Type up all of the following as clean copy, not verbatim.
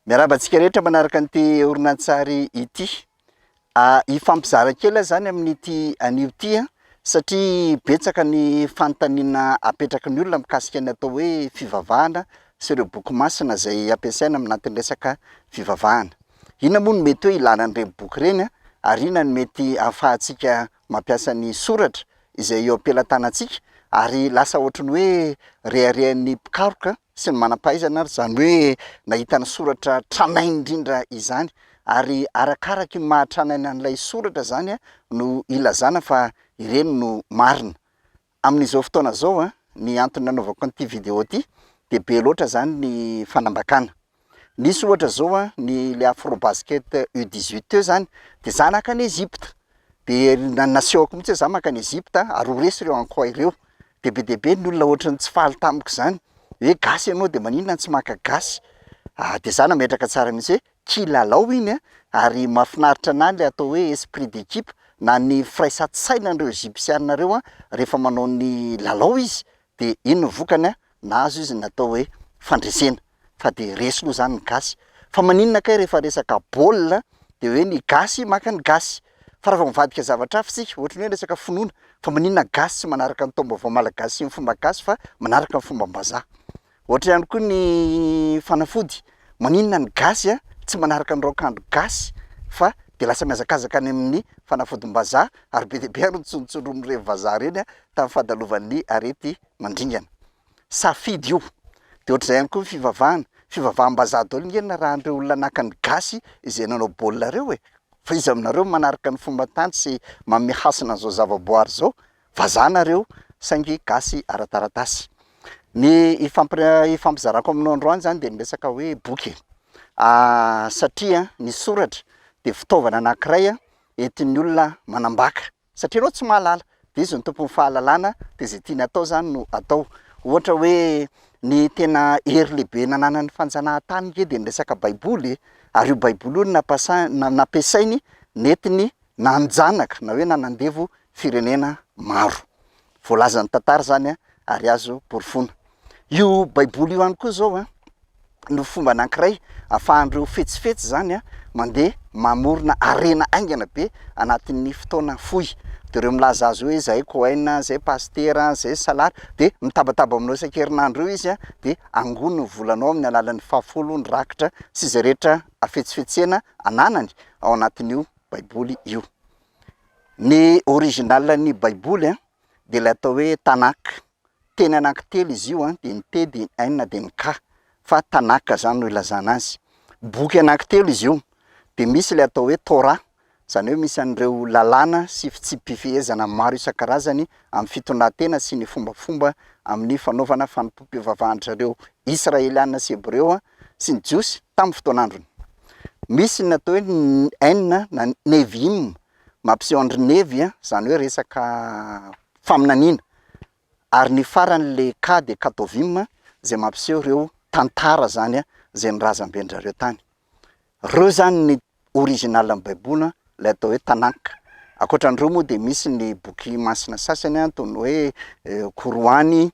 Miarabantsika rehetra manaraka an'ity orinantsary ity. Ifampizara kely zany amin'ity anio ty satria betsaka ny fanontaniana apetraka ny olona mikasika ny atao hoe fivavahana sy ireo boky masina izay ampiasaina amin'anatin'ny resaka fivavahana. Inona moa no mety hoe ilana an'ireny boky ireny ary inona no mety ahafahantsika mampiasa ny soratra izay eo am-pelantanantsika ary lasa ohatran'ny hoe reharehan'ny mpikaroka sy ny manam-pahaizana ary zany hoe nahita ny soratra tranainy indrindra izany ary arakaraky ny mahatranaina an'ilay soratra zany no ilazana fa ireny no marina. Amin'izao fotoana zao ny antony nanaovako an'ity vidéo ity de be loatra zany ny fanambakana. Nisy ohatra zao ny le afro-basket U18 eo zany de za nakany Egypte de nasehoko mihitsy za makany Egypte ary ho resy ireo ankoa ireo de be deabe ny olona ohatrany tsy faly tamiko zany hoe gasy ianao de maninona tsy maka gasy. De za nametraka tsara mihitsy hoe kilalao iny ary mahafinaritra anahy le atao hoe esprit d'équipe na ny firaisan-tsainan'ireo Egyptianina reo rehefa manao ny lalao izy de iny no vokany nahazo izy natao hoe fandresena fa de resy loha zany ny gasy. Fa maninona kay rehefa resaka baolina de hoe ny gasy maka ny gasy fa raha vao mivadika zavatra hafa isika ohatran'ny hoe resaka finoana fa maninona gasy sy manaraka ny taom-baovao malagasy sy ny fomba gasy fa manaraka ny fomba-mbazaha. Ohatra ihany koa ny fanafody, maninona ny gasy tsy manaraka ny raokandro gasy fa de lasa miazakazaka any amin'ny fanafodim-bazaha ary be deabe ary nitsonotsoron'ireny vazaha reny tamin'ny fahadalovan'ny arety mandringana. Safidy io de ohatr'izay ihany koa ny fivavahana, fivavaham-bazaha daholo ngenina raha an'ireo olona nakany gasy izay nanao baolina reo fa izy aminareo manaraka ny fomba tany sy manome hasina an'izao zavaboary zao vazaha nareo saingy gasy ara-taratasy. Ny ifampizarako aminao androany zany de miresaka hoe boky satria ny soratra de fitaovana anankiray entin'ny olona manambaka satria anao tsy mahalala de izy ny tompon'ny fahalalana de zay tiany atao zany no atao. Ohatra hoe ny tena hery lehibe nananan'ny fanjanahantany nge de miresaka baiboly ary io baiboly io nampiasainy nentiny nanjanaka na hoe nanandevo firenena maro. Voalazan'ny tantara zany ary azo porofona. Io baiboly io ihany koa zao no fomba anankiray ahafahan'ireo fetsifetsy zany mandeha mamorona arena aingana be anatin'ny fotoana fohy. De ireo milaza azy hoe zay Cohen, zay Pasteur, zay Salary de mitabataba aminao isan-kerinandro io izy de angono ny volanao amin'ny alalan'ny fahafolo ny rakitra sy izay rehetra afetsifetsena ananany ao anatin'io baiboly io. Ny originaln'ny baiboly de le atao hoe tanaka. Teny anankitelo izy io de ny T, de ny N, de ny K fa tanaka zany no ilazana azy. Boky anankitelo izy io de misy le atao hoe Torah, zany hoe misy an'ireo lalàna sy fitsipifehezana maro isan-karazany amin'ny fitondran-tena sy ny fombafomba amin'ny fanaovana fanompom-pivavahan-drareo Israeliana sy Hebreo sy ny Jiosy tamin'ny fotoan'androny. Misy ny atao hoe N na Nevim, mampiseho andry nevy zany hoe resaka faminaniana, ary ny farany le K de Katovim zay mampiseho ireo tantara zany zay ny razam-bendrareo tany. Reo zany ny originalan'ny baiboly le atao hoe tanaka. Ankoatran'ireo moa de misy ny boky masina sasany toy ny hoe Koroany,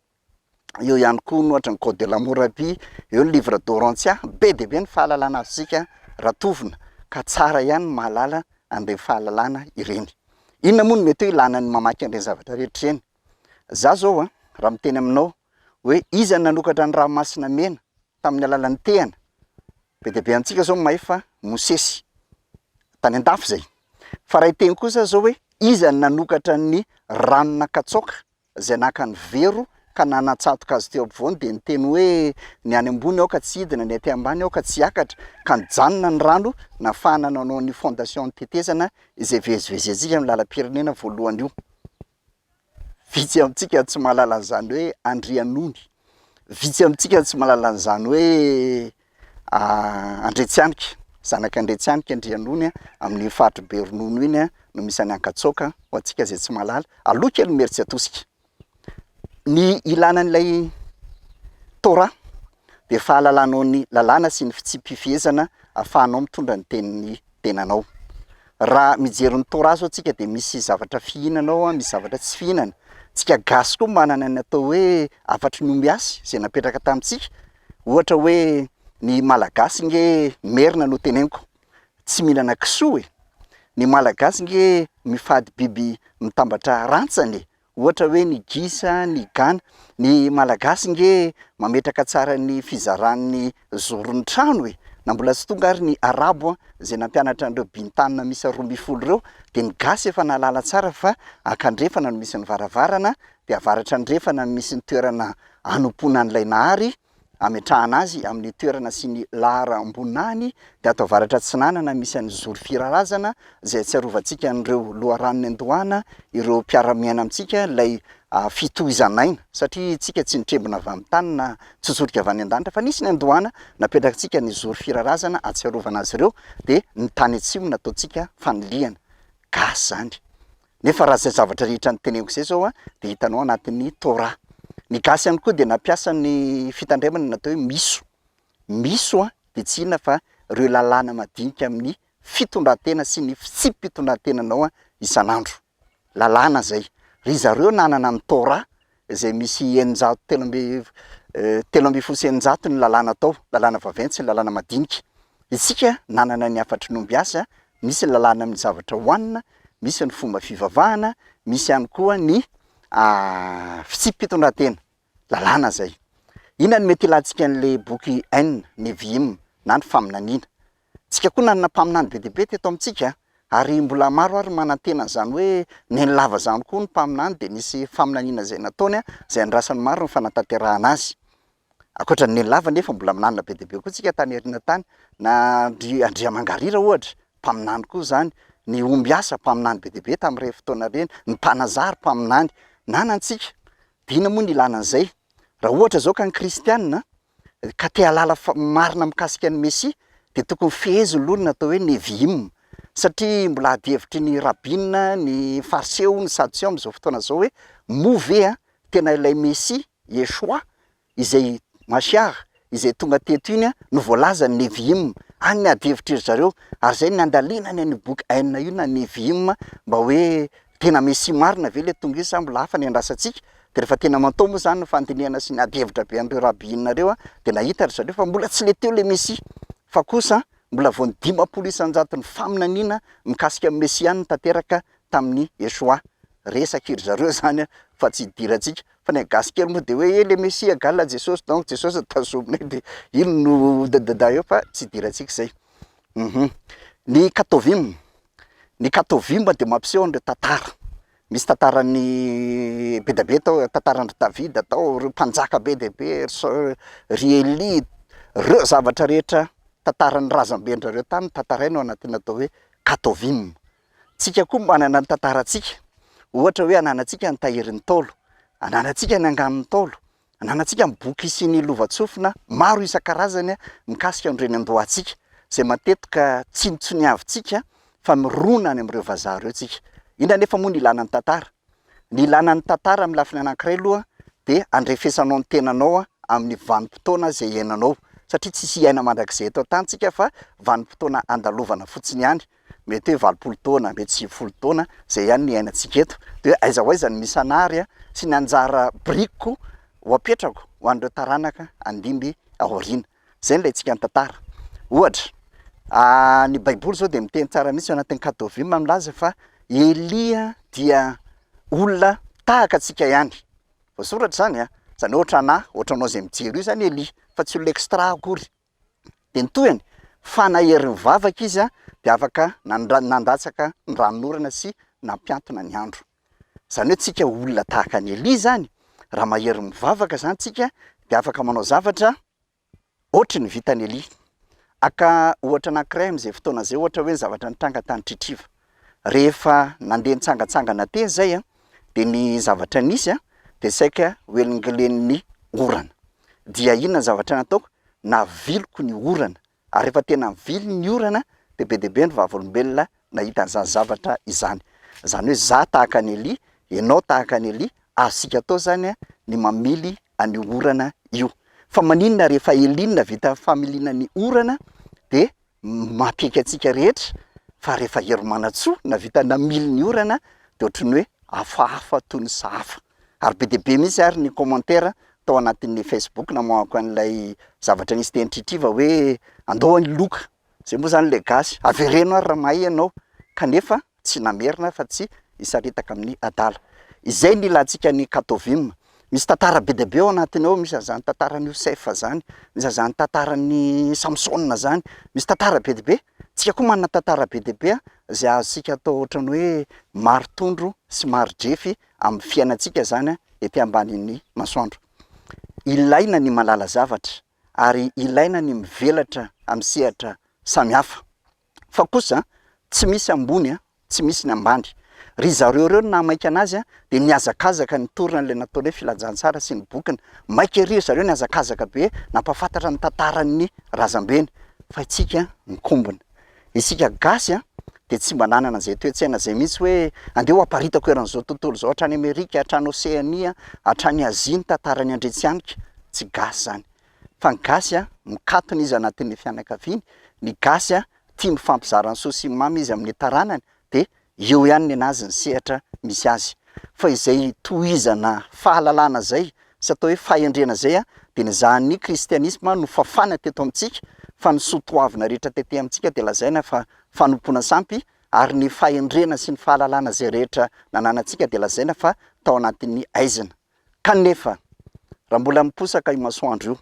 eo ihany koa ohatra ny Code de l'Hammurabi, eo ny livre d'Orontia, be de be ny fahalalana azonsika ratovina ka tsara ihany mahalala an'ireny fahalalana ireny. Inona moa no mety hoe ilana ny mamaky an'ireny zavatra rehetra ireny? Za zao raha miteny aminao hoe iza nanokatra ny ranomasina mena tamin'ny alalan'ny tehana, be de be amintsika zao mahay fa Mosesy tany an-dafy zay. Fa raha iteny kosa zao hoe iza nanokatra ny ranona katsoka zay naka ny vero ka nanatsatoka azy teo ampovoany de niteny hoe ny any ambony ao ka tsy hidina, ny aty ambany ao ka tsy hiakatra ka nijanona ny rano nahafahana nanao ny fondation ny tetezana izay vezivezentsika amin'ny lalam-pirenena voalohany io. Vitsy amintsika tsy mahalala an'izany hoe Andrianony, vitsy amintsika tsy mahalala an'izany hoe Andretsianika, zanaka Andretsianika Andrianony amin'ny faritry be ronono iny no misy any Ankatsoka ho antsika zay tsy mahalala. Aloha kely meritsy atosika. Ny ilanan'ilay Torah de fahalalanao ny lalàna sy ny fitsipifehezana ahafahanao mitondra ny tenin'ny tenanao. Raha mijery ny Torah zao tsika de misy zavatra fihinanao misy zavatra tsy fihinana. Tsika gasy koa manana ny atao hoe afatry ny omby asy zay napetraka tamintsika. Ohatra hoe Ny malagasy nge merina no teneniko, tsy mihinana kisoa e. Ny malagasy nge mifady biby mitambatra rantsany, ohatra hoe ny gisa, ny gana. Ny malagasy nge mametraka tsara ny fizaran'ny zoron'ny trano e. Na mbola tsy tonga ary ny arabo zay nampianatra an'ireo bintanina misy 12 reo, de ny gasy efa nalala tsara fa akandrefana no misy ny varavarana, de avaratra andrefana no misy ny toerana anompoana an'ilay nahary, ametrahana azy amin'ny toerana sy ny lahara ambonany, de ato avaratra atsinanana misy an'ny zory firarazana zay tsiarovantsika an'ireo loharanony Andohana, ireo mpiara-miaina amintsika, ilay fitohizanaina, satria tsika tsy nitrembona avy amin'ny tany na tsotsotrika avy any an-danitra fa nisy ny Andohana napetrakantsika ny zory firarazana atsiarovana azy ireo, de ny tany atsimo nataontsika faniliana. Gasy zany. Nefa raha zay zavatra rehetra nyteneniko zay zao de hitanao anatin'ny Torah. Ny gasy ihany koa de nampiasa ny fitandremana natao hoe miso. Miso de tsy inona fa ireo lalàna madinika amin'ny fitondran-tena sy ny fitsipim-pitondran-tenanao isan'andro. Lalàna zay. Ry zareo nanana ny Torah zay misy 700 ny lalàna tao, lalàna vaventy sy lalàna madinika. Isika nanana ny afatry ny ombiasa, misy ny lalàna amin'ny zavatra hohanina, misy ny fomba fivavahana, misy ihany koa ny fitsipim-pitondran-tena. Lalàna zay. Ina ny mety ilantsika an'le boky N, Neviim na ny faminaniana. Tsika koa nanana mpaminany be dia be teto amintsika, ary mbola maro ary manantena zany hoe nenilava zany koa ny mpaminany, de nisy faminaniana zay nataony zay andrasany maro ny fanatanterahana azy. Ankoatra ny nenilava nefa mbola minanina be dia be koa tsika tany ariana tany, na Andriamangarira ohatra, mpaminany koa zany, ny ombiasa mpaminany be dia be tamin'ireny fotoana reny, ny mpanazary mpaminany, nanantsika. De ina moa ny ilana an'izay? Raha ohatra zao ka ny kristianina ka te halala marina mikasika ny Mesia, de tokony fehezo ny lolona atao hoe Neviim, satria mbola ady hevitry ny rabinina, ny fariseo, ny sadoseo amin'izao fotoana zao hoe move tena ilay Mesia, Yeshua, izay Masiaha, izay tonga teto iny no voalaza ny Neviim. Any ny ady hevitry zareo, ary zay ny andalinany ny boky N io na Neviim, mba hoe tena Mesia marina ve le tonga io sa mbola hafa ny andrasantsika. De rehefa tena mantao moa zany ny fandinihana sy ny ady hevitra be an'ireo rabinina reo de nahita ry zareo fa mbola tsy le teo le Mesia, fa kosa mbola vao ny 50 isan-jato ny faminaniana mikasika amin'ny Mesia ny tanteraka tamin'ny Yeshua. Resaka iry zareo zany fa tsy idirantsika, fa ny gasy kely moa de hoe le Mesia galina Jesosy, donc Jesosy tazomina de ino no dadada eo, fa tsy idirantsika zay. Ny Katovim. Ny Katovim de mampiseho an'ireo tantara. Misy tantaran'ny be dia be tao, tantaran'ny Davida tao, reo mpanjaka be dia be, ry Eli, reo zavatra rehetra tantaran'ny razamben-drareo tany tantaraina ao anatin'ny atao hoe Katovim. Tsika koa manana ny tantarantsika. Ohatra hoe ananantsika ny tahirin'ny Taolo, ananantsika ny angan'ny Taolo, ananantsika ny boky sy ny lovatsofina maro isan-karazany mikasika an'ireny andohantsika, zay matetika tsy nitsoniavintsika fa mirona any amin'ireo vazaha ireo tsika. Ina nefa moa ny ilanan'ny tantara? Ny ilanan'ny tantara amin'ny lafiny anankiray aloha de andrefesanao ny tenanao amin'ny vanim-potoana zay iainanao, satria tsisy iaina mandrakizay eto an-tantsika fa vanim-potoana andalovana fotsiny ihany. Mety hoe 20 taona, mety 10 taona, zay ihany ny iainantsika eto. De hoe aiza ho aiza ny misanary sy ny anjara briko ho apetrako ho an'ireo taranaka andimby aoriana. Zay ny laitsika ny tantara. Ohatra, ny Baiboly zao de miteny tsara mihitsy anatin'ny Katovim milaza fa Elia dia olona tahaka antsika ihany. Voasoratra zany zany ohatra ohatranao zay mijery io zany Elia, fa tsy olona extra akory. De ny tohany, fanaherin'ny vavaka izy de afaka nandatsaka ny ranon'orana sy nampiantona ny andro. Zany hoe tsika olona tahaka ny Elia zany, raha mahery mivavaka zany tsika de afaka manao zavatra ohatry ny vitan'ny Elia. Aka ohatra anankiray amin'izay fotoana zay, ohatra hoe ny zavatra nitranga tany Tritriva. Rehefa nandeha nitsangatsangana teny zay de ny zavatra nisy de saika hoelingelen'ny orana. Dia inona zavatra nataoko? Naviloko ny orana. Ary rehefa tena nivily ny orana de be ny vavolombelona nahita an'izany zavatra izany. Zany hoe za tahaka ny Elia, ianao tahaka ny Elia, azontsika atao zany ny mamily an'io orana io. Fa maninona rehefa Elia vita familiana ny orana de mampiaiky antsika rehetra, fa rehefa hery manatsoa na vita namily ny orana de ohatrany hoe hafahafa toy ny sahafa. Ary be dia be mihitsy ary ny commentaire tao anatin'ny Facebook namoako an'ilay zavatra nisy teny tritriva hoe andao ny loka zay moa zany le gasy avereno ary raha mahay ianao kanefa tsy namerina fa tsy isaritaka amin'ny adala. Izay ny ilantsika ny katovim. Misy tantara be dia be ao anatiny ao, misy an'izany tantaran'ny Yosefa zany, misy an'izany tantaran'ny Samsona zany, misy tantara be dia be. Tsika koa manana tantara be dia be zay azontsika atao ohatran'ny hoe maritondro sy maridrefy amin'ny fiainantsika zany ety ambanin'ny masoandro. Ilaina ny malala zavatra ary ilaina ny mivelatra amin'ny sehatra samihafa. Fa kosa tsy misy ambony tsy misy ny ambany. Ry zareo reo namaika anazy dia niazakazaka nitorina an'ilay nataony hoe filanjantsara sy ny bokiny. Maika ery zareo niazakazaka be nampafantatra ny tantaran'ny razambeny fa itsika mikombona. Isika gasy dia tsy mba nanana an'izay toe-tsaina zay mihitsy hoe andeha ho aparitako eran'izao tontolo zao hatrany Amerika, hatrany Oseania, hatrany Azia ny tantarany andretsianika. Tsy gasy zany. Fa ny gasy mikatona izy anatin'ny fianakaviany, ny gasy tia mifampizara ny soa sy ny mamy izy amin'ny taranany dia eo ihany ny anazy ny sehatra misy azy. Fa izay tohizana fahalalana zay sy atao hoe fahendrena zay dia nizahan'ny kristianisma no fafana teto amintsika, fa ny soatoavina rehetra tety amintsika dia lazaina fa fanompoana sampy ary ny fahendrena sy ny fahalalana zay rehetra nananantsika dia lazaina fa tao anatin'ny aizina. Kanefa raha mbola miposaka io masoandro io,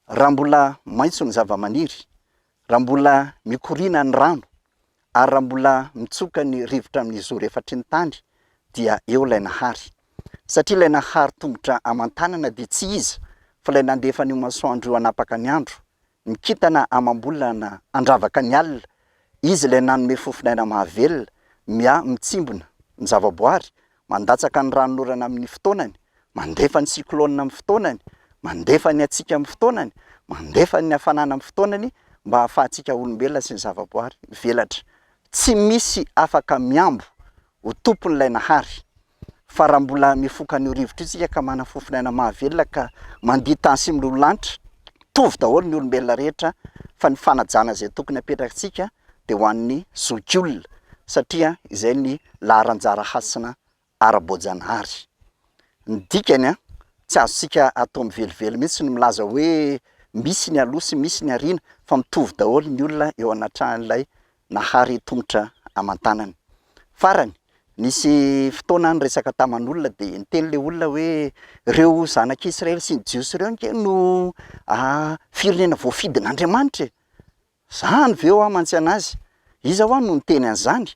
raha mbola maitso ny zava-maniry, raha mbola mikoriana ny rano ary raha mbola mitsoka ny rivotra amin'ny zoro efatry ny tany dia eo ilay nahary. Satria ilay nahary tongotra aman-tanana dia tsy iza fa ilay nandefa ny masoandro io hanapaka ny andro, mikitana amam-bolana andravaka ny alina. Izy ilay nanome fofinaina mahavelona, mitsimbona ny zavaboary, mandatsaka ny ranonorana amin'ny fotoanany, mandefa ny cyclone amin'ny fotoanany, mandefa ny hatsika amin'ny fotoanany, mandefa ny hafanana amin'ny fotoanany mba hahafahantsika olombelona sy ny zavaboary velatra. Tsy misy afaka miambo ho tompon'ilay nahary. Fa raha mbola mifoka ny rivotra isika ka manana fofinaina mahavelona ka mandihy tany sy milololanitra, tovy daholo ny olombelona rehetra, fa ny fanajana zay tokony apetrakantsika dia ho an'ny zokiolona satria izay ny laharan-jara hasina ara-boajanahary. Ny dikany tsy azontsika atao mivelively mihitsy ny milaza hoe misy ny aloha sy misy ny ariana, fa mitovy daholo ny olona eo anatran'ilay nahary tongotra aman-tanany. Farany nisy fotoana ny resaka taman'olona dia niteny le olona hoe ireo zanak'Israely sy ny jiosy ireo nke no firenena voafidin'Andriamanitra. Zany ve ho mantsy anazy? Iza ho no niteny an'izany?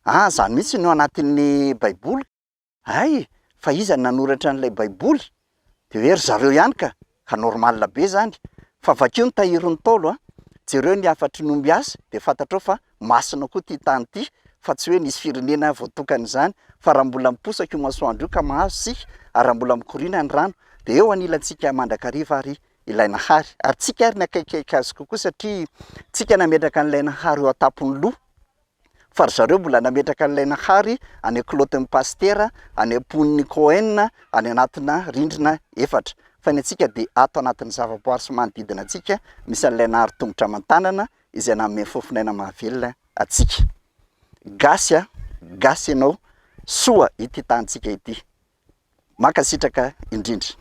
Zany mihitsy no anatin'ny baiboly. Ay, fa iza nanoratra an'ilay baiboly? Dia hoe ry zareo ihany ka normal be zany. Fa vakeo ny tahiron'ny Taolo jereo ny afatry no mbiasa dia fantatrao fa masina koa ty tany ty, fa tsy hoe nisy firenena voatokana izany. Fa raha mbola miposaka io masoandro io ka mahazo sika ary raha mbola mikoriana ny rano dia eo anilantsika mandrakariva ary ilay nahary. Ary tsika ary nakaikaiky azy kokoa satria tsika nametraka an'ilay nahary eo an-tampony loha, fa ry zareo mbola nametraka an'ilay nahary any Kloten'ny Pastera, any amponin'ny Cohen, any anatina rindrina efatra. Fa ny antsika dia ato anatin'ny zavaboary sy manodidina antsika misy an'ilay nahary tongotra aman-tanana izay nanome fofinaina mahavelona atsika. Gasy gasy ianao, soa ity tantsika ity. Mankasitraka indrindra.